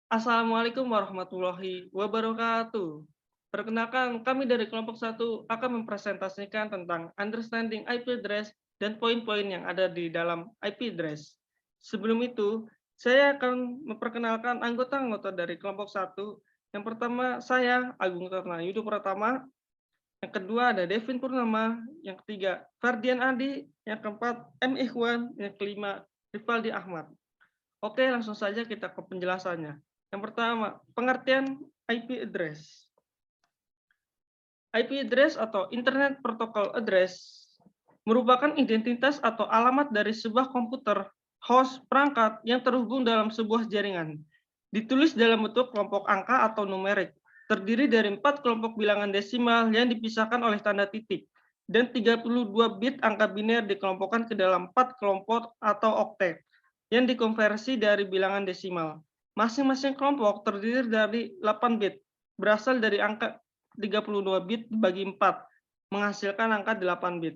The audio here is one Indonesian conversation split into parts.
Assalamualaikum warahmatullahi wabarakatuh. Perkenalkan, kami dari kelompok satu akan mempresentasikan tentang understanding IP address dan poin-poin yang ada di dalam IP address. Sebelum itu, saya akan memperkenalkan anggota-anggota dari kelompok satu. Yang pertama, saya Agung Karna Yudo Pratama. Yang kedua ada Devin Purnama. Yang ketiga, Ferdian Adi. Yang keempat, M. Ikhwan. Yang kelima, Rivaldi Ahmad. Oke, langsung saja kita ke penjelasannya. Yang pertama, pengertian IP address. IP address atau Internet Protocol Address merupakan identitas atau alamat dari sebuah komputer, host, perangkat yang terhubung dalam sebuah jaringan. Ditulis dalam bentuk kelompok angka atau numerik, terdiri dari 4 kelompok bilangan desimal yang dipisahkan oleh tanda titik, dan 32 bit angka biner dikelompokkan ke dalam 4 kelompok atau oktet, yang dikonversi dari bilangan desimal. Masing-masing kelompok terdiri dari 8 bit, berasal dari angka 32 bit dibagi 4, menghasilkan angka 8 bit.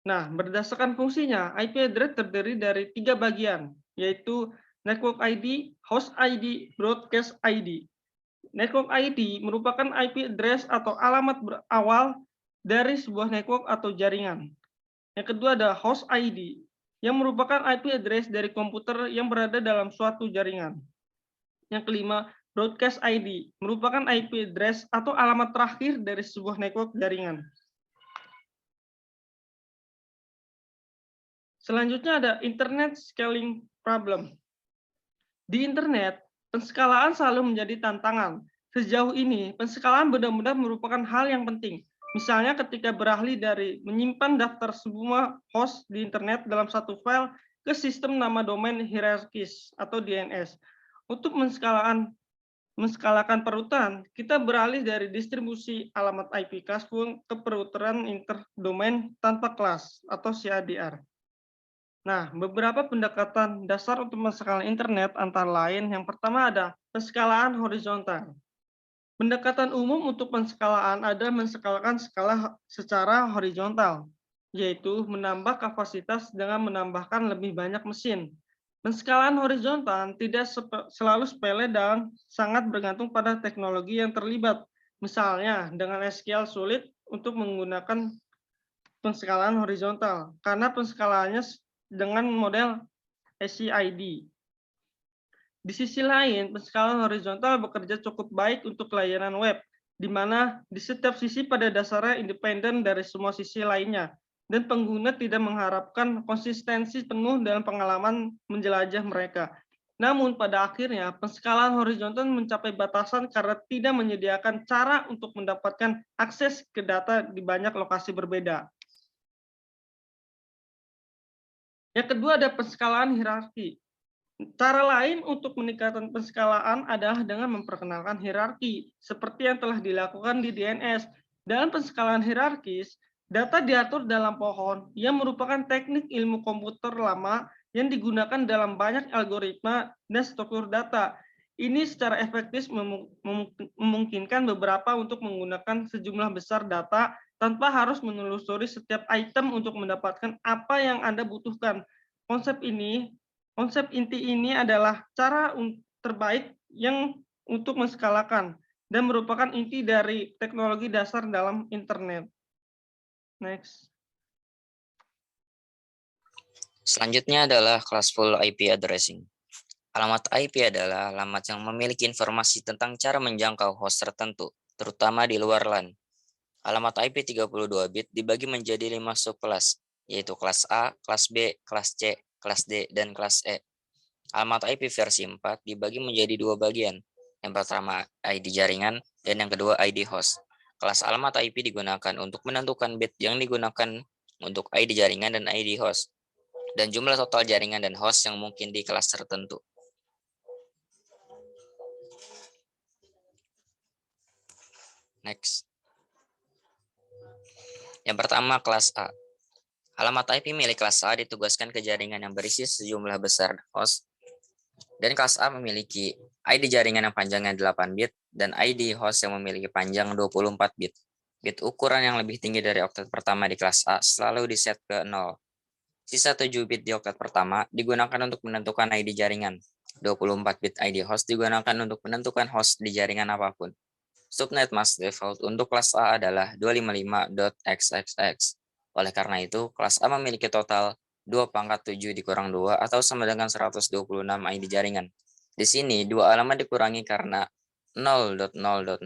Nah, berdasarkan fungsinya, IP address terdiri dari 3 bagian, yaitu Network ID, Host ID, Broadcast ID. Network ID merupakan IP address atau alamat berawal dari sebuah network atau jaringan. Yang kedua ada Host ID, yang merupakan IP address dari komputer yang berada dalam suatu jaringan. Yang kelima, Broadcast ID, merupakan IP address atau alamat terakhir dari sebuah network jaringan. Selanjutnya ada Internet Scaling Problem. Di internet, penskalaan selalu menjadi tantangan. Sejauh ini, penskalaan benar-benar merupakan hal yang penting. Misalnya ketika beralih dari menyimpan daftar semua host di internet dalam satu file ke sistem nama domain hierarkis atau DNS. Untuk menskalakan peruteran, kita beralih dari distribusi alamat IP classful ke peruteran interdomain tanpa kelas atau CADR. Nah, beberapa pendekatan dasar untuk menskala internet antara lain yang pertama ada penskalaan horizontal. Pendekatan umum untuk penskalaan ada menskalakan skala secara horizontal, yaitu menambah kapasitas dengan menambahkan lebih banyak mesin. Penskalaan horizontal tidak selalu sepele dan sangat bergantung pada teknologi yang terlibat. Misalnya, dengan SQL sulit untuk menggunakan penskalaan horizontal, karena penskalaannya dengan model SCID. Di sisi lain, penskalaan horizontal bekerja cukup baik untuk layanan web, di mana di setiap sisi pada dasarnya independen dari semua sisi lainnya, dan pengguna tidak mengharapkan konsistensi penuh dalam pengalaman menjelajah mereka. Namun pada akhirnya, penskalaan horizontal mencapai batasan karena tidak menyediakan cara untuk mendapatkan akses ke data di banyak lokasi berbeda. Yang kedua ada penskalaan hierarki. Cara lain untuk meningkatkan penskalaan adalah dengan memperkenalkan hierarki, seperti yang telah dilakukan di DNS. Dalam penskalaan hierarkis, data diatur dalam pohon yang merupakan teknik ilmu komputer lama yang digunakan dalam banyak algoritma dan struktur data. Ini secara efektif memungkinkan beberapa untuk menggunakan sejumlah besar data tanpa harus menelusuri setiap item untuk mendapatkan apa yang Anda butuhkan. Konsep inti ini adalah cara terbaik yang untuk menskalakan dan merupakan inti dari teknologi dasar dalam internet. Next. Selanjutnya adalah classful IP addressing. Alamat IP adalah alamat yang memiliki informasi tentang cara menjangkau host tertentu, terutama di luar LAN. Alamat IP 32 bit dibagi menjadi 5 subkelas, yaitu kelas A, kelas B, kelas C, kelas D, dan kelas E. Alamat IP versi 4 dibagi menjadi 2 bagian. Yang pertama ID jaringan dan yang kedua ID host. Kelas alamat IP digunakan untuk menentukan bit yang digunakan untuk ID jaringan dan ID host, dan jumlah total jaringan dan host yang mungkin di kelas tertentu. Next. Yang pertama, kelas A. Alamat IP milik kelas A ditugaskan ke jaringan yang berisi sejumlah besar host, dan kelas A memiliki ID jaringan yang panjangnya 8 bit dan ID host yang memiliki panjang 24 bit. Bit ukuran yang lebih tinggi dari oktet pertama di kelas A selalu diset ke 0. Sisa 7 bit di oktet pertama digunakan untuk menentukan ID jaringan. 24 bit ID host digunakan untuk menentukan host di jaringan apapun. Subnet mask default untuk kelas A adalah 255.xxx. Oleh karena itu, kelas A memiliki total 2 × 7 dikurang 2 atau sama dengan 126 ID jaringan. Di sini, dua alamat dikurangi karena 0.0.0.0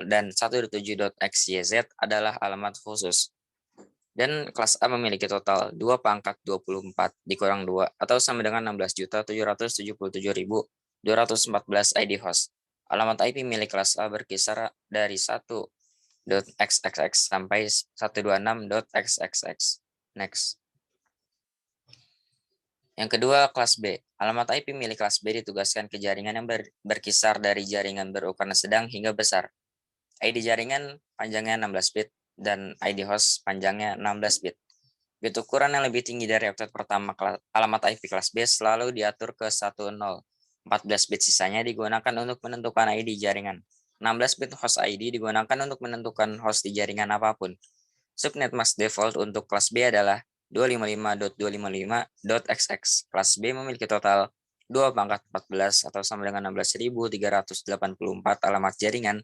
dan 1.7.xyz adalah alamat khusus. Dan kelas A memiliki total 2 × 24 dikurang 2 atau sama dengan 16.777.214 ID host. Alamat IP milik kelas A berkisar dari 1.xxx sampai 126.xxx. Next. Yang kedua, kelas B. Alamat IP milik kelas B ditugaskan ke jaringan yang berkisar dari jaringan berukuran sedang hingga besar. ID jaringan panjangnya 16 bit dan ID host panjangnya 16 bit. Bit ukuran yang lebih tinggi dari oktet pertama alamat IP kelas B selalu diatur ke 10. 14 bit sisanya digunakan untuk menentukan ID jaringan. 16 bit host ID digunakan untuk menentukan host di jaringan apapun. Subnet mask default untuk kelas B adalah 255.255.xx. Kelas B memiliki total 2 × 14 atau sama dengan 16.384 alamat jaringan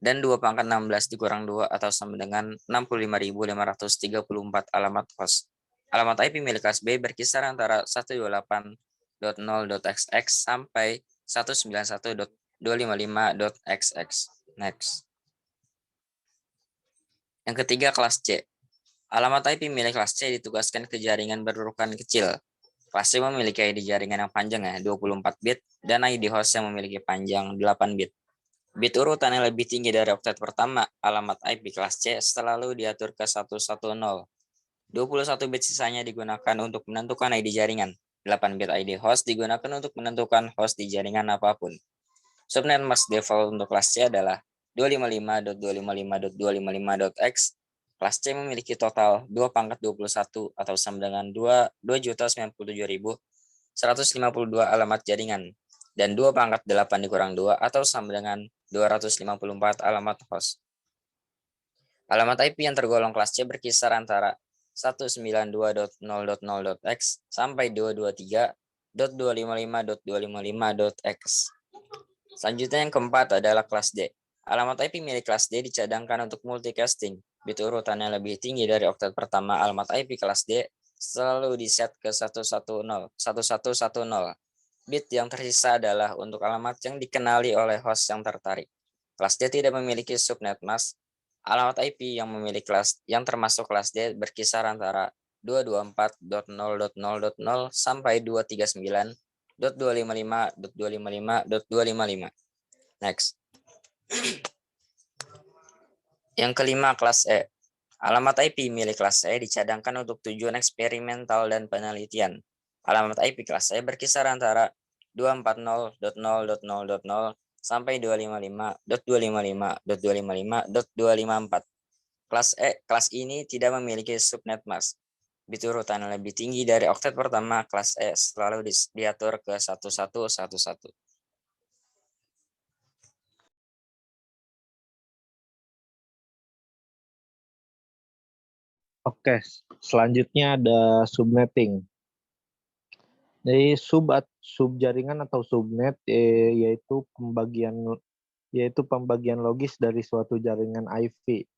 dan 2 × 16 dikurang 2 atau sama dengan 65.534 alamat host. Alamat IP milik kelas B berkisar antara 128.0.xx sampai 191.255.xx. Next. Yang ketiga, kelas C. Alamat IP milik kelas C ditugaskan ke jaringan berurutan kecil. Kelas C memiliki ID jaringan yang panjangnya 24 bit dan ID host yang memiliki panjang 8 bit. Bit urutan yang lebih tinggi dari oktet pertama alamat IP kelas C selalu diatur ke 110. 21 bit sisanya digunakan untuk menentukan ID jaringan. 8 bit ID host digunakan untuk menentukan host di jaringan apapun. Subnet mask default untuk kelas C adalah 255.255.255.x. Kelas C memiliki total 2 × 21 atau sama dengan 2.097.152 alamat jaringan dan 2 × 8 dikurang 2 atau sama dengan 254 alamat host. Alamat IP yang tergolong kelas C berkisar antara 192.0.0.x sampai 223.255.255.x. Selanjutnya yang keempat adalah kelas D. Alamat IP milik kelas D dicadangkan untuk multicasting. Bit urutan yang lebih tinggi dari oktet pertama alamat IP kelas D selalu diset ke 110. Bit yang tersisa adalah untuk alamat yang dikenali oleh host yang tertarik. Kelas D tidak memiliki subnet mask. Alamat IP yang memiliki kelas yang termasuk kelas D berkisar antara 224.0.0.0 sampai 239.255.255.255. Next. Yang kelima, kelas E. Alamat IP milik kelas E dicadangkan untuk tujuan eksperimental dan penelitian. Alamat IP kelas E berkisar antara 240.0.0.0 sampai 255.255.255.254. Kelas ini tidak memiliki subnet mask. Bit urutan yang lebih tinggi dari oktet pertama kelas E selalu diatur ke 1111. Oke, selanjutnya ada subnetting. Jadi sub jaringan atau subnet yaitu pembagian logis dari suatu jaringan IP.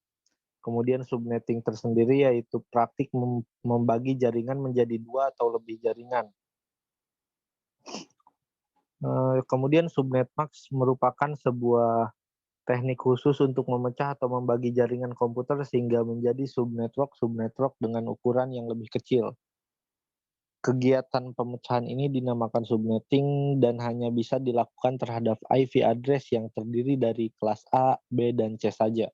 Kemudian subnetting tersendiri yaitu praktik membagi jaringan menjadi dua atau lebih jaringan. Kemudian subnet mask merupakan sebuah teknik khusus untuk memecah atau membagi jaringan komputer sehingga menjadi subnetwork dengan ukuran yang lebih kecil. Kegiatan pemecahan ini dinamakan subnetting dan hanya bisa dilakukan terhadap IP address yang terdiri dari kelas A, B, dan C saja.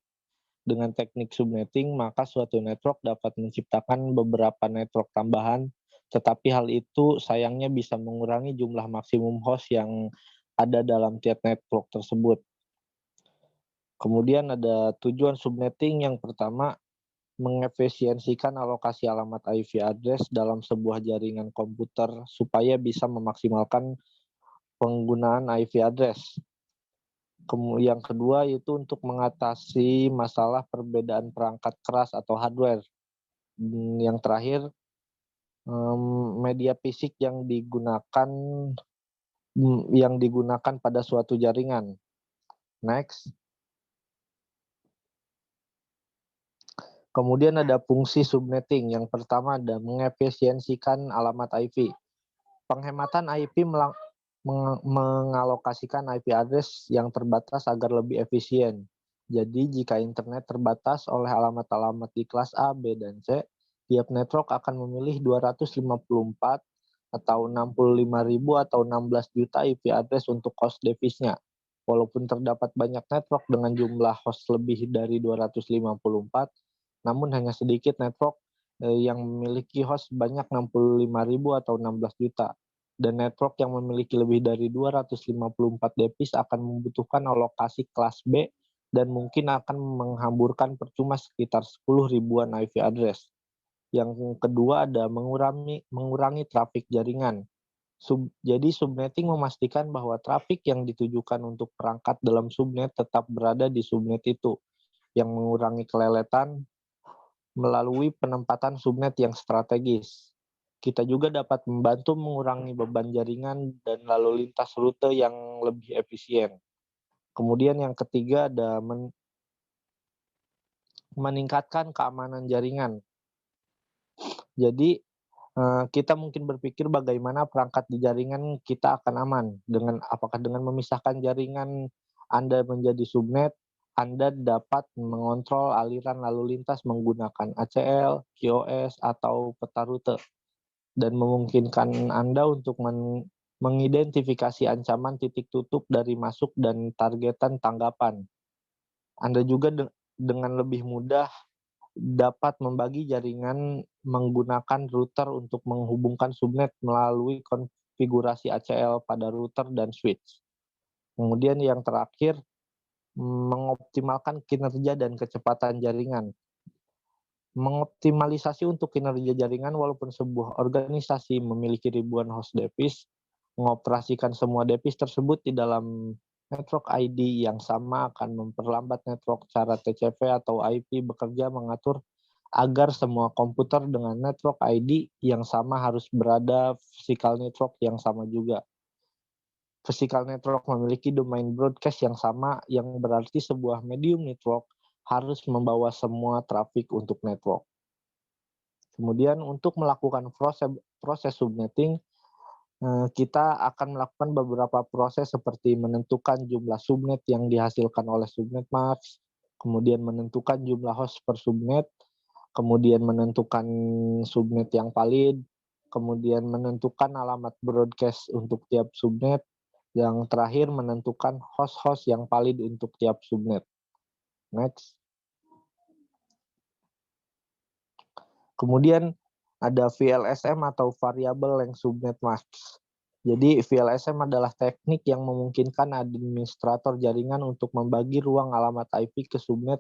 Dengan teknik subnetting, maka suatu network dapat menciptakan beberapa network tambahan, tetapi hal itu sayangnya bisa mengurangi jumlah maksimum host yang ada dalam tiap network tersebut. Kemudian ada tujuan subnetting yang pertama, mengefisiensikan alokasi alamat IP address dalam sebuah jaringan komputer supaya bisa memaksimalkan penggunaan IP address. Yang kedua yaitu untuk mengatasi masalah perbedaan perangkat keras atau hardware. Yang terakhir, media fisik yang digunakan yang digunakan pada suatu jaringan. Next. Kemudian ada fungsi subnetting. Yang pertama ada mengefisiensikan alamat IP. Penghematan IP mengalokasikan IP address yang terbatas agar lebih efisien. Jadi jika internet terbatas oleh alamat-alamat di kelas A, B, dan C, tiap network akan memilih 254 atau 65.000 atau 16 juta IP address untuk host device-nya. Walaupun terdapat banyak network dengan jumlah host lebih dari 254, namun hanya sedikit network yang memiliki host sebanyak 65.000 atau 16 juta. Dan network yang memiliki lebih dari 254 device akan membutuhkan alokasi kelas B dan mungkin akan menghamburkan percuma sekitar 10 ribuan IP address. Yang kedua ada mengurangi trafik jaringan. Jadi subnetting memastikan bahwa trafik yang ditujukan untuk perangkat dalam subnet tetap berada di subnet itu, yang mengurangi keleletan melalui penempatan subnet yang strategis. Kita juga dapat membantu mengurangi beban jaringan dan lalu lintas rute yang lebih efisien. Kemudian yang ketiga ada meningkatkan keamanan jaringan. Jadi kita mungkin berpikir bagaimana perangkat di jaringan kita akan aman apakah dengan memisahkan jaringan Anda menjadi subnet, Anda dapat mengontrol aliran lalu lintas menggunakan ACL, QoS atau peta rute dan memungkinkan Anda untuk mengidentifikasi ancaman titik tutup dari masuk dan targetan tanggapan. Anda juga dengan lebih mudah dapat membagi jaringan menggunakan router untuk menghubungkan subnet melalui konfigurasi ACL pada router dan switch. Kemudian yang terakhir, mengoptimalkan kinerja dan kecepatan jaringan. Mengoptimalisasi untuk kinerja jaringan walaupun sebuah organisasi memiliki ribuan host device, mengoperasikan semua device tersebut di dalam network ID yang sama akan memperlambat network cara TCP atau IP bekerja mengatur agar semua komputer dengan network ID yang sama harus berada physical network yang sama juga. Physical network memiliki domain broadcast yang sama, yang berarti sebuah medium network harus membawa semua traffic untuk network. Kemudian untuk melakukan proses subnetting, kita akan melakukan beberapa proses seperti menentukan jumlah subnet yang dihasilkan oleh subnet mask, kemudian menentukan jumlah host per subnet, kemudian menentukan subnet yang valid, kemudian menentukan alamat broadcast untuk tiap subnet, yang terakhir menentukan host-host yang valid untuk tiap subnet. Next. Kemudian ada VLSM atau Variable Length Subnet Mask. Jadi VLSM adalah teknik yang memungkinkan administrator jaringan untuk membagi ruang alamat IP ke subnet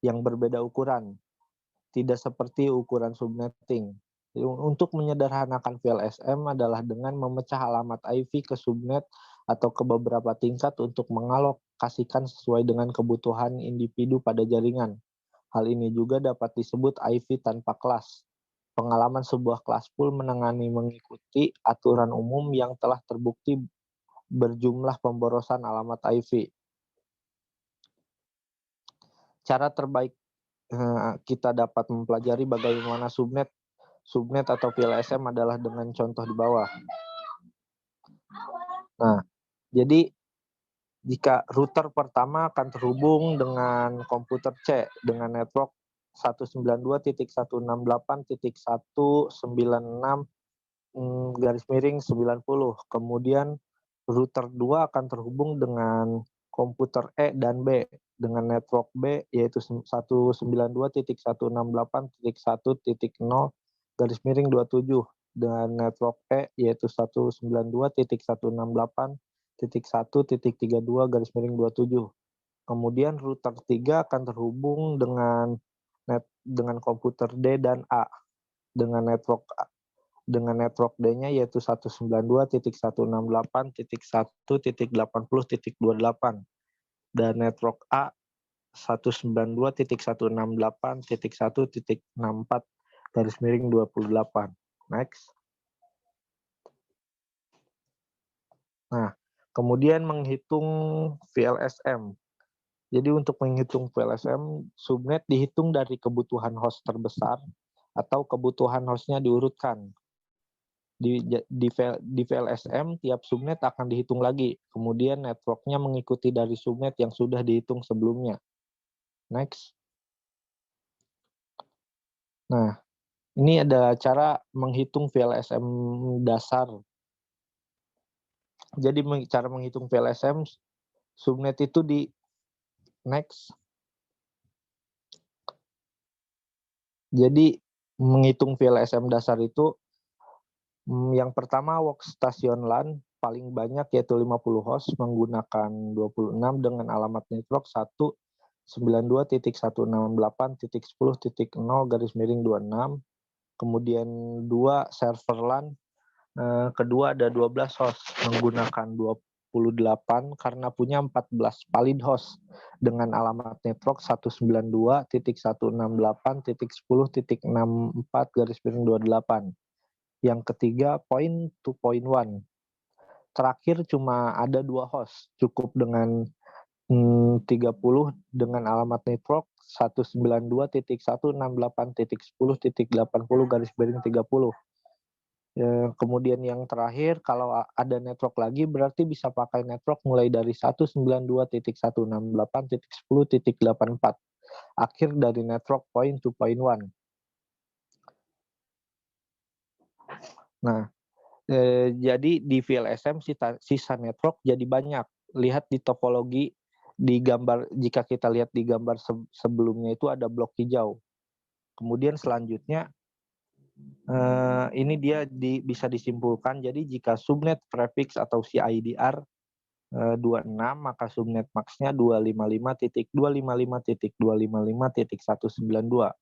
yang berbeda ukuran, tidak seperti ukuran subnetting. Untuk menyederhanakan VLSM adalah dengan memecah alamat IP ke subnet atau ke beberapa tingkat untuk mengalokasikan sesuai dengan kebutuhan individu pada jaringan. Hal ini juga dapat disebut IP tanpa kelas. Pengalaman sebuah kelas pool mengikuti aturan umum yang telah terbukti berjumlah pemborosan alamat IP. Cara terbaik kita dapat mempelajari bagaimana subnet atau VLSM adalah dengan contoh di bawah. Nah, jadi jika router pertama akan terhubung dengan komputer C dengan network 192.168.196 Kemudian router 2 akan terhubung dengan komputer E dan B dengan network B yaitu 192.168.1.0/27 dengan network E yaitu 192.168.1.32/27. Kemudian router 3 akan terhubung dengan komputer D dan A dengan network D-nya yaitu 192.168.1.80.28 dan network A 192.168.1.64/28. Next. Nah, kemudian menghitung VLSM. Jadi untuk menghitung VLSM, subnet dihitung dari kebutuhan host terbesar atau kebutuhan hostnya diurutkan. Di VLSM, tiap subnet akan dihitung lagi. Kemudian networknya mengikuti dari subnet yang sudah dihitung sebelumnya. Next. Nah, ini ada cara menghitung VLSM dasar. Jadi cara menghitung VLSM, subnet itu di next. Jadi menghitung VLSM dasar itu, yang pertama workstation LAN paling banyak yaitu 50 host menggunakan 26 dengan alamat network 192.168.10.0 Kemudian 2 server LAN, kedua ada 12 host menggunakan 28 karena punya 14 valid host dengan alamat network 192.168.10.64 Yang ketiga point to point one. Terakhir cuma ada 2 host, cukup dengan 30 dengan alamat network 192.168.10.80 Kemudian yang terakhir, kalau ada network lagi berarti bisa pakai network mulai dari 192.168.10.84 akhir dari network point to point one. Nah, jadi di VLSM sisa network jadi banyak. Lihat di topologi di gambar, jika kita lihat di gambar sebelumnya itu ada blok hijau. Kemudian selanjutnya ini dia bisa disimpulkan. Jadi jika subnet prefix atau CIDR 26, maka subnet max-nya 255.255.255.192.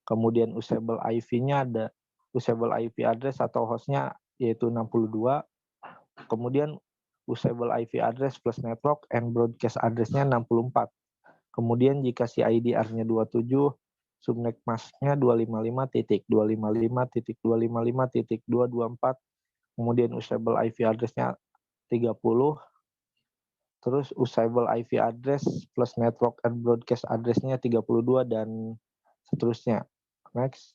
Kemudian usable IP-nya ada usable IP address atau hostnya yaitu 62. Kemudian usable IP address plus network and broadcast address-nya 64. Kemudian jika CIDR-nya 27, subnet mask-nya 255.255.255.224. Kemudian usable IP address-nya 30. Terus usable IP address plus network and broadcast address-nya 32 dan seterusnya. Next.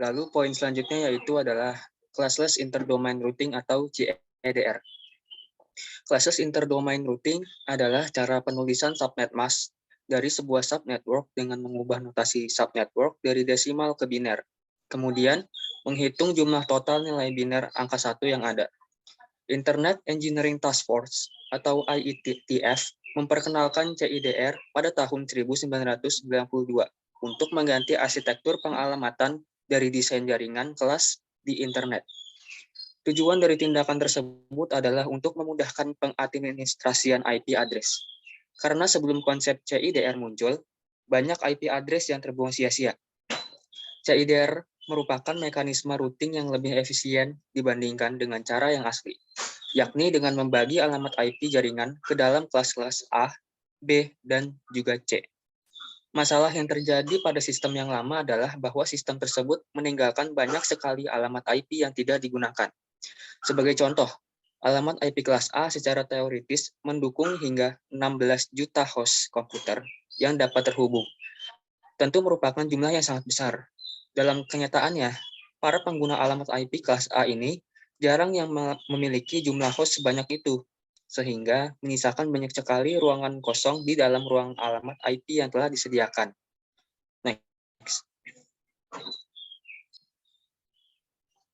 Lalu poin selanjutnya yaitu adalah classless interdomain routing atau CIDR. Classless interdomain routing adalah cara penulisan subnet mask dari sebuah subnetwork dengan mengubah notasi subnetwork dari desimal ke biner. Kemudian, menghitung jumlah total nilai biner angka 1 yang ada. Internet Engineering Task Force atau IETF memperkenalkan CIDR pada tahun 1992 untuk mengganti arsitektur pengalamatan dari desain jaringan kelas di internet. Tujuan dari tindakan tersebut adalah untuk memudahkan pengadministrasian IP address. Karena sebelum konsep CIDR muncul, banyak IP address yang terbuang sia-sia. CIDR merupakan mekanisme routing yang lebih efisien dibandingkan dengan cara yang asli, yakni dengan membagi alamat IP jaringan ke dalam kelas-kelas A, B, dan juga C. Masalah yang terjadi pada sistem yang lama adalah bahwa sistem tersebut meninggalkan banyak sekali alamat IP yang tidak digunakan. Sebagai contoh, alamat IP kelas A secara teoritis mendukung hingga 16 juta host komputer yang dapat terhubung. Tentu merupakan jumlah yang sangat besar. Dalam kenyataannya, para pengguna alamat IP kelas A ini jarang yang memiliki jumlah host sebanyak itu, sehingga menyisakan banyak sekali ruangan kosong di dalam ruang alamat IP yang telah disediakan. Next.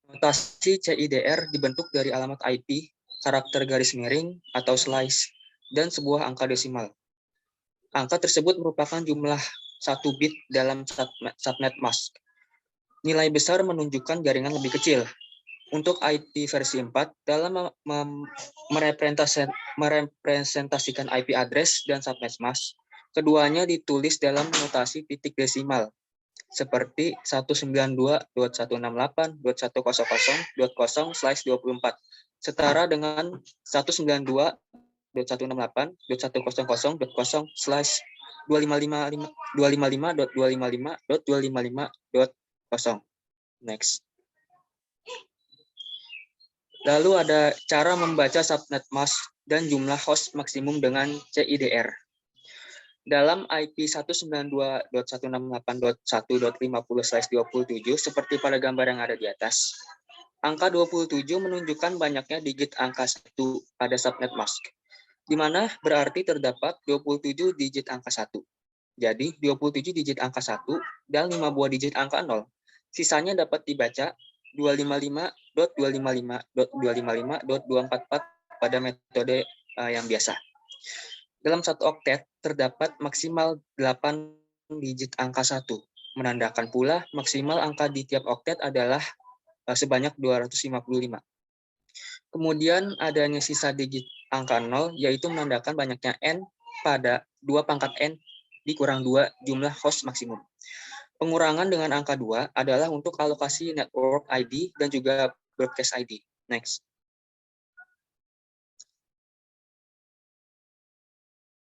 Notasi CIDR dibentuk dari alamat IP, karakter garis miring atau slice, dan sebuah angka desimal. Angka tersebut merupakan jumlah 1 bit dalam subnet mask. Nilai besar menunjukkan jaringan lebih kecil. Untuk IP versi 4, dalam merepresentasikan IP address dan subnet mask, keduanya ditulis dalam notasi titik desimal, seperti 192.168.100.0/24, setara dengan 192.168.000.0/255.255.255.0. Next. Lalu ada cara membaca subnet mask dan jumlah host maksimum dengan CIDR. Dalam IP 192.168.1.50/27 seperti pada gambar yang ada di atas, angka 27 menunjukkan banyaknya digit angka 1 pada subnet mask, di mana berarti terdapat 27 digit angka 1. Jadi 27 digit angka 1 dan 5 buah digit angka 0. Sisanya dapat dibaca 255.255.244 pada metode yang biasa. Dalam satu oktet terdapat maksimal 8 digit angka 1. Menandakan pula maksimal angka di tiap oktet adalah sebanyak 255. Kemudian adanya sisa digit angka 0, yaitu menandakan banyaknya N pada 2 pangkat N dikurang 2 jumlah host maksimum. Pengurangan dengan angka 2 adalah untuk alokasi network ID dan juga broadcast ID. Next.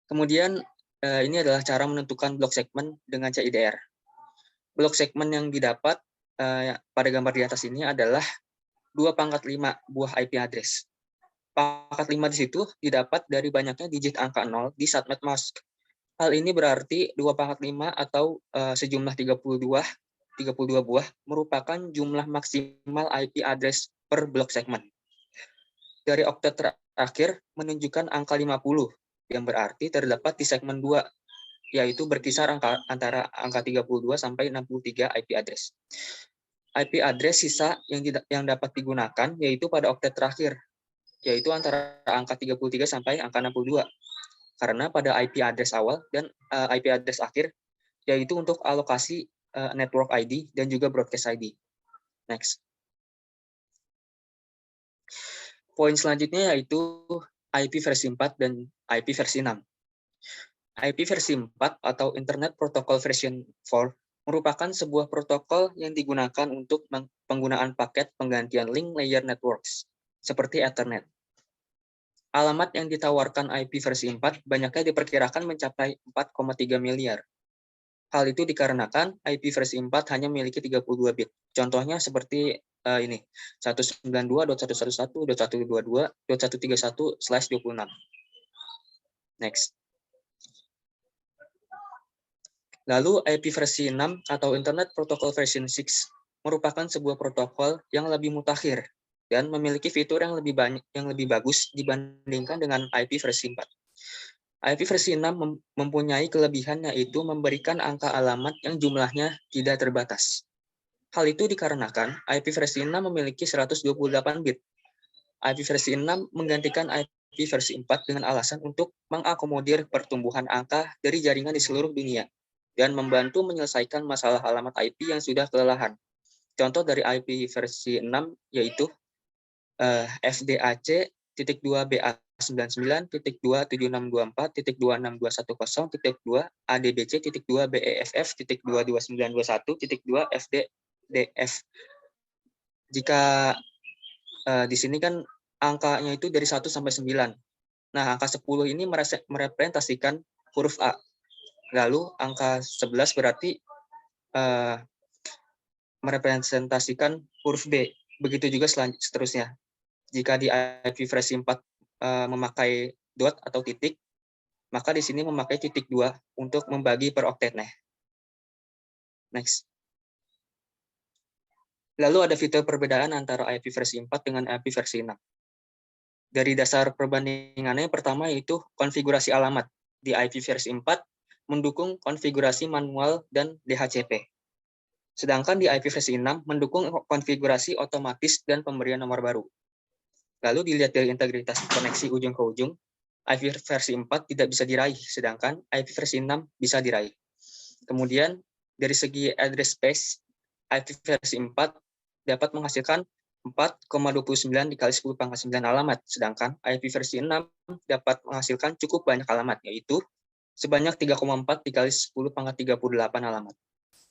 Kemudian ini adalah cara menentukan blok segmen dengan CIDR. Blok segmen yang didapat pada gambar di atas ini adalah 2 pangkat 5 buah IP address. Pangkat 5 di situ didapat dari banyaknya digit angka 0 di subnet mask. Hal ini berarti 2 pangkat 5 atau sejumlah 32 buah merupakan jumlah maksimal IP address per blok segmen. Dari oktet terakhir menunjukkan angka 50, yang berarti terdapat di segmen 2, yaitu berkisar antara angka 32 sampai 63 IP address. IP address sisa yang dapat digunakan yaitu pada oktet terakhir, yaitu antara angka 33 sampai angka 62. Karena pada IP address awal dan IP address akhir, yaitu untuk alokasi network ID dan juga broadcast ID. Next. Poin selanjutnya yaitu IP versi 4 dan IP versi 6. IP versi 4 atau Internet Protocol version 4 merupakan sebuah protokol yang digunakan untuk penggunaan paket penggantian link layer networks, seperti Ethernet. Alamat yang ditawarkan IP versi 4 banyaknya diperkirakan mencapai 4,3 miliar. Hal itu dikarenakan IP versi 4 hanya memiliki 32 bit. Contohnya seperti ini, 192.168.122.131/26. Next. Lalu IP versi 6 atau Internet Protocol version 6 merupakan sebuah protokol yang lebih mutakhir dan memiliki fitur yang lebih bagus dibandingkan dengan IP versi 4. IP versi 6 mempunyai kelebihan yaitu memberikan angka alamat yang jumlahnya tidak terbatas. Hal itu dikarenakan IP versi 6 memiliki 128 bit. IP versi 6 menggantikan IP versi 4 dengan alasan untuk mengakomodir pertumbuhan angka dari jaringan di seluruh dunia dan membantu menyelesaikan masalah alamat IP yang sudah kelelahan. Contoh dari IP versi 6 yaitu FDAC.2BA99.27624.26210.2 ADBC.2BEFF.22921.2 FDDF. Jika di sini kan angkanya itu dari 1 sampai 9. Nah, angka 10 ini merepresentasikan huruf A. Lalu angka 11 berarti merepresentasikan huruf B. Begitu juga seterusnya. Jika di IP versi 4 memakai dot atau titik, maka di sini memakai titik 2 untuk membagi per oktetnya. Next. Lalu ada fitur perbedaan antara IP versi 4 dengan IP versi 6. Dari dasar perbandingannya yang pertama yaitu konfigurasi alamat. Di IP versi 4 mendukung konfigurasi manual dan DHCP. Sedangkan di IP versi 6 mendukung konfigurasi otomatis dan pemberian nomor baru. Lalu dilihat dari integritas koneksi ujung ke ujung, IP versi 4 tidak bisa diraih, sedangkan IP versi 6 bisa diraih. Kemudian dari segi address space, IP versi 4 dapat menghasilkan 4,29 dikali 10 pangkat 9 alamat, sedangkan IP versi 6 dapat menghasilkan cukup banyak alamat, yaitu sebanyak 3,4 dikali 10 pangkat 38 alamat.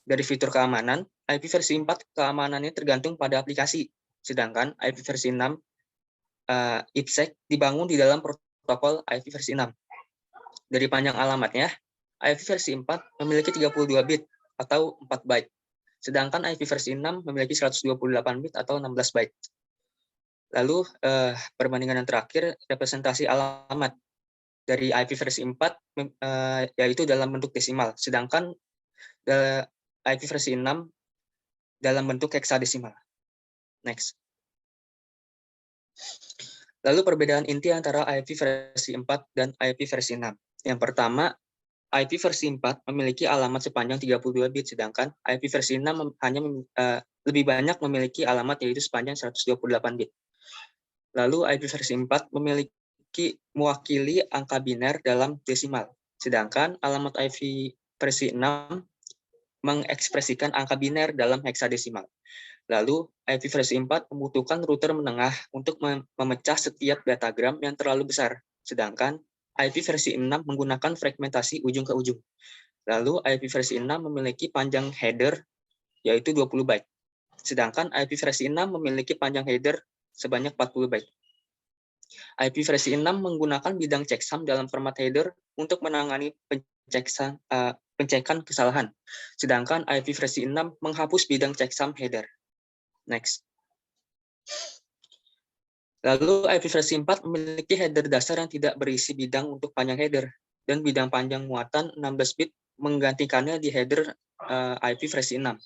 Dari fitur keamanan, IP versi 4 keamanannya tergantung pada aplikasi, sedangkan IP versi 6 IPsec dibangun di dalam protokol IP versi 6. Dari panjang alamatnya, IP versi 4 memiliki 32 bit atau 4 byte, sedangkan IP versi 6 memiliki 128 bit atau 16 byte. Lalu perbandingan yang terakhir, representasi alamat dari IP versi 4 yaitu dalam bentuk desimal, sedangkan IP versi 6 dalam bentuk heksadesimal. Next. Lalu perbedaan inti antara IP versi 4 dan IP versi 6. Yang pertama, IP versi 4 memiliki alamat sepanjang 32 bit, sedangkan IP versi 6 hanya lebih banyak memiliki alamat yaitu sepanjang 128 bit. Lalu IP versi 4 mewakili angka biner dalam desimal, sedangkan alamat IP versi 6 mengekspresikan angka biner dalam heksadesimal. Lalu, IP versi 4 membutuhkan router menengah untuk memecah setiap datagram yang terlalu besar, sedangkan IP versi 6 menggunakan fragmentasi ujung ke ujung. Lalu, IP versi 6 memiliki panjang header, yaitu 20 byte, sedangkan IP versi 6 memiliki panjang header sebanyak 40 byte. IP versi 6 menggunakan bidang checksum dalam format header untuk menangani pencekan kesalahan, sedangkan IP versi 6 menghapus bidang checksum header. Next. Lalu IP versi 4 memiliki header dasar yang tidak berisi bidang untuk panjang header, dan bidang panjang muatan 16 bit menggantikannya di header IP versi 6.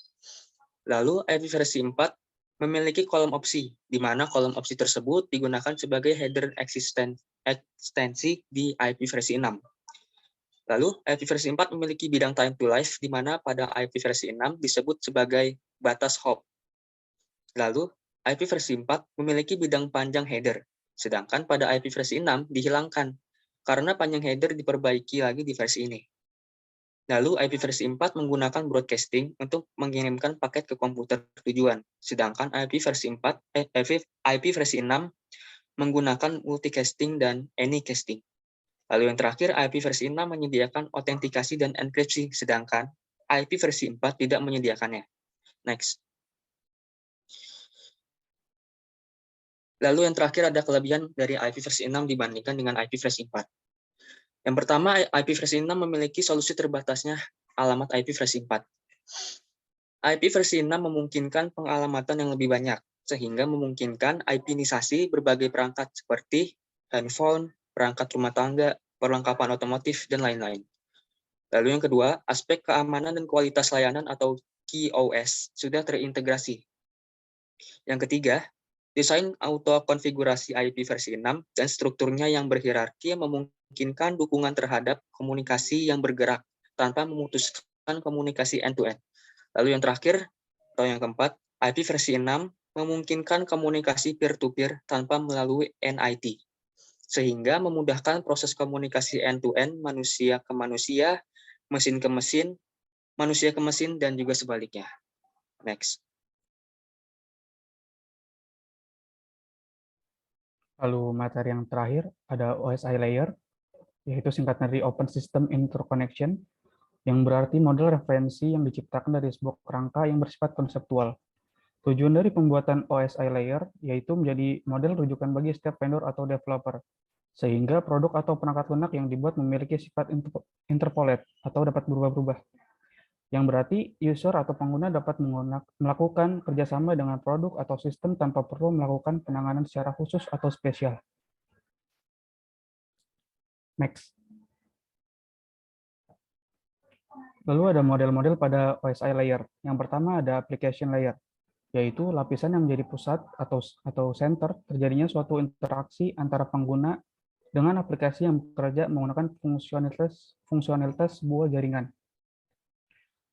Lalu IP versi 4 memiliki kolom opsi, di mana kolom opsi tersebut digunakan sebagai header ekstensi di IP versi 6. Lalu IP versi 4 memiliki bidang time to life, di mana pada IP versi 6 disebut sebagai batas hop. Lalu, IP versi 4 memiliki bidang panjang header, sedangkan pada IP versi 6 dihilangkan, karena panjang header diperbaiki lagi di versi ini. Lalu, IP versi 4 menggunakan broadcasting untuk mengirimkan paket ke komputer tujuan, sedangkan IP versi 6 menggunakan multicasting dan anycasting. Lalu yang terakhir, IP versi 6 menyediakan autentikasi dan enkripsi, sedangkan IP versi 4 tidak menyediakannya. Next. Lalu yang terakhir ada kelebihan dari IP versi 6 dibandingkan dengan IP versi 4. Yang pertama, IP versi 6 memiliki solusi terbatasnya alamat IP versi 4. IP versi 6 memungkinkan pengalamatan yang lebih banyak, sehingga memungkinkan IP-nisasi berbagai perangkat seperti handphone, perangkat rumah tangga, perlengkapan otomotif, dan lain-lain. Lalu yang kedua, aspek keamanan dan kualitas layanan atau QoS sudah terintegrasi. Yang ketiga, desain auto-konfigurasi IP versi 6 dan strukturnya yang berhierarki memungkinkan dukungan terhadap komunikasi yang bergerak tanpa memutuskan komunikasi end-to-end. Lalu yang terakhir, atau yang keempat, IP versi 6 memungkinkan komunikasi peer-to-peer tanpa melalui NIT, sehingga memudahkan proses komunikasi end-to-end manusia ke manusia, mesin ke mesin, manusia ke mesin, dan juga sebaliknya. Next. Lalu materi yang terakhir ada OSI layer, yaitu singkatan dari Open System Interconnection, yang berarti model referensi yang diciptakan dari sebuah kerangka yang bersifat konseptual. Tujuan dari pembuatan OSI layer yaitu menjadi model rujukan bagi setiap vendor atau developer, sehingga produk atau perangkat lunak yang dibuat memiliki sifat interpolate atau dapat berubah-ubah. Yang berarti user atau pengguna dapat melakukan kerjasama dengan produk atau sistem tanpa perlu melakukan penanganan secara khusus atau spesial. Next. Lalu ada model-model pada OSI layer. Yang pertama ada application layer, yaitu lapisan yang menjadi pusat atau center terjadinya suatu interaksi antara pengguna dengan aplikasi yang bekerja menggunakan fungsionalitas sebuah jaringan.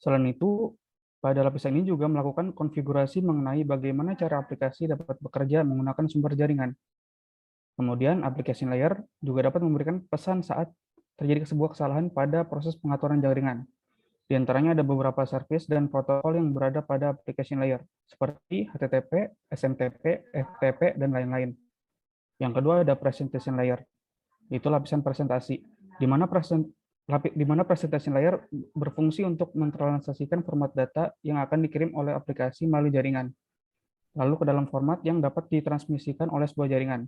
Selain itu, pada lapisan ini juga melakukan konfigurasi mengenai bagaimana cara aplikasi dapat bekerja menggunakan sumber jaringan. Kemudian, application layer juga dapat memberikan pesan saat terjadi sebuah kesalahan pada proses pengaturan jaringan. Di antaranya ada beberapa service dan protokol yang berada pada application layer, seperti HTTP, SMTP, FTP, dan lain-lain. Yang kedua ada presentation layer, yaitu lapisan presentasi, di mana presentation layer berfungsi untuk mentranslasikan format data yang akan dikirim oleh aplikasi melalui jaringan, lalu ke dalam format yang dapat ditransmisikan oleh sebuah jaringan.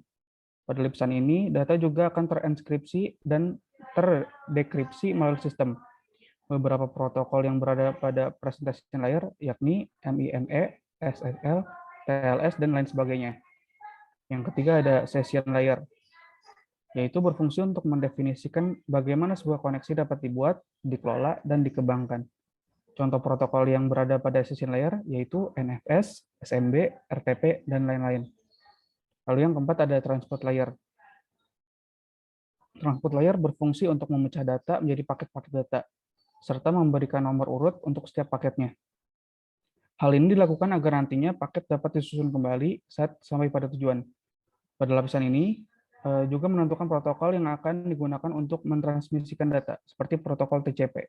Pada lapisan ini, data juga akan terenskripsi dan terdekripsi melalui sistem. Beberapa protokol yang berada pada presentation layer, yakni MIME, SSL, TLS, dan lain sebagainya. Yang ketiga ada session layer, yaitu berfungsi untuk mendefinisikan bagaimana sebuah koneksi dapat dibuat, dikelola, dan dikembangkan. Contoh protokol yang berada pada session layer yaitu NFS, SMB, RTP, dan lain-lain. Lalu yang keempat ada transport layer. Transport layer berfungsi untuk memecah data menjadi paket-paket data, serta memberikan nomor urut untuk setiap paketnya. Hal ini dilakukan agar nantinya paket dapat disusun kembali saat sampai pada tujuan. Pada lapisan ini juga menentukan protokol yang akan digunakan untuk mentransmisikan data, seperti protokol TCP.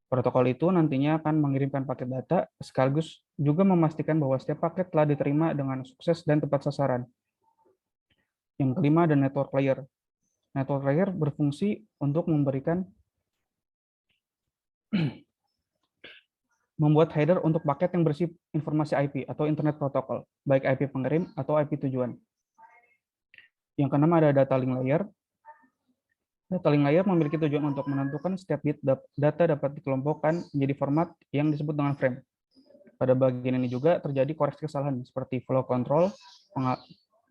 Protokol itu nantinya akan mengirimkan paket data, sekaligus juga memastikan bahwa setiap paket telah diterima dengan sukses dan tepat sasaran. Yang kelima ada network layer. Network layer berfungsi untuk membuat header untuk paket yang berisi informasi IP atau Internet Protocol, baik IP pengirim atau IP tujuan. Yang keenam ada data link layer. Data link layer memiliki tujuan untuk menentukan setiap bit data dapat dikelompokkan menjadi format yang disebut dengan frame. Pada bagian ini juga terjadi koreksi kesalahan seperti flow control,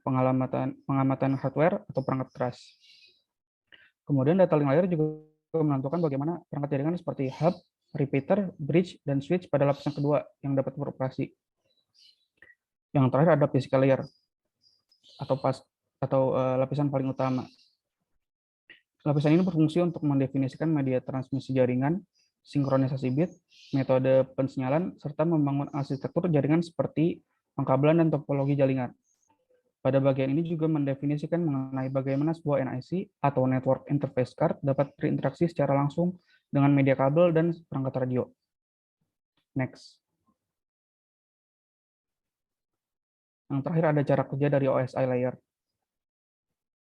pengamatan hardware, atau perangkat keras. Kemudian data link layer juga menentukan bagaimana perangkat jaringan seperti hub, repeater, bridge, dan switch pada lapisan kedua yang dapat beroperasi. Yang terakhir ada physical layer atau lapisan paling utama. Lapisan ini berfungsi untuk mendefinisikan media transmisi jaringan, sinkronisasi bit, metode pensinyalan, serta membangun arsitektur jaringan seperti pengkabelan dan topologi jaringan. Pada bagian ini juga mendefinisikan mengenai bagaimana sebuah NIC atau Network Interface Card dapat berinteraksi secara langsung dengan media kabel dan perangkat radio. Next. Yang terakhir ada cara kerja dari OSI layer.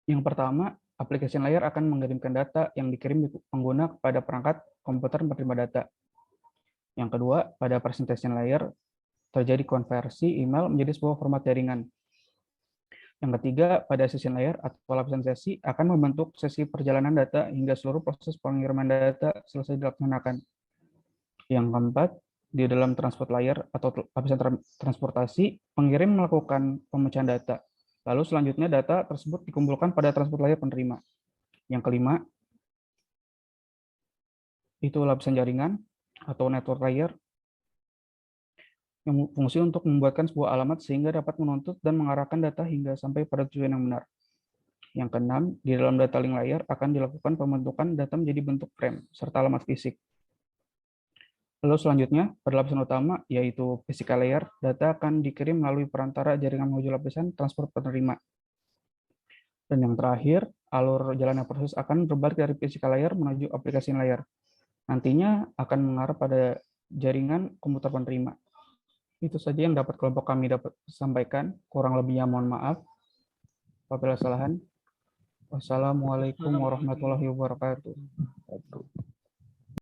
Yang pertama, application layer akan mengirimkan data yang dikirim pengguna kepada perangkat komputer penerima data. Yang kedua, pada presentation layer terjadi konversi email menjadi sebuah format jaringan. Yang ketiga, pada session layer atau lapisan sesi akan membentuk sesi perjalanan data hingga seluruh proses pengiriman data selesai dilaksanakan. Yang keempat, di dalam transport layer atau lapisan transportasi, pengirim melakukan pemecahan data. Lalu selanjutnya data tersebut dikumpulkan pada transport layer penerima. Yang kelima, itu lapisan jaringan atau network layer yang fungsi untuk membuatkan sebuah alamat sehingga dapat menuntut dan mengarahkan data hingga sampai pada tujuan yang benar. Yang keenam, di dalam data link layer akan dilakukan pembentukan data menjadi bentuk frame serta alamat fisik. Lalu selanjutnya, pada lapisan utama, yaitu physical layer, data akan dikirim melalui perantara jaringan menuju lapisan transport penerima. Dan yang terakhir, alur jalannya proses akan berbalik dari physical layer menuju application layer. Nantinya akan mengarah pada jaringan komputer penerima. Itu saja yang dapat kelompok kami dapat sampaikan. Kurang lebihnya mohon maaf. Apabila kesalahan. Wassalamualaikum warahmatullahi wabarakatuh.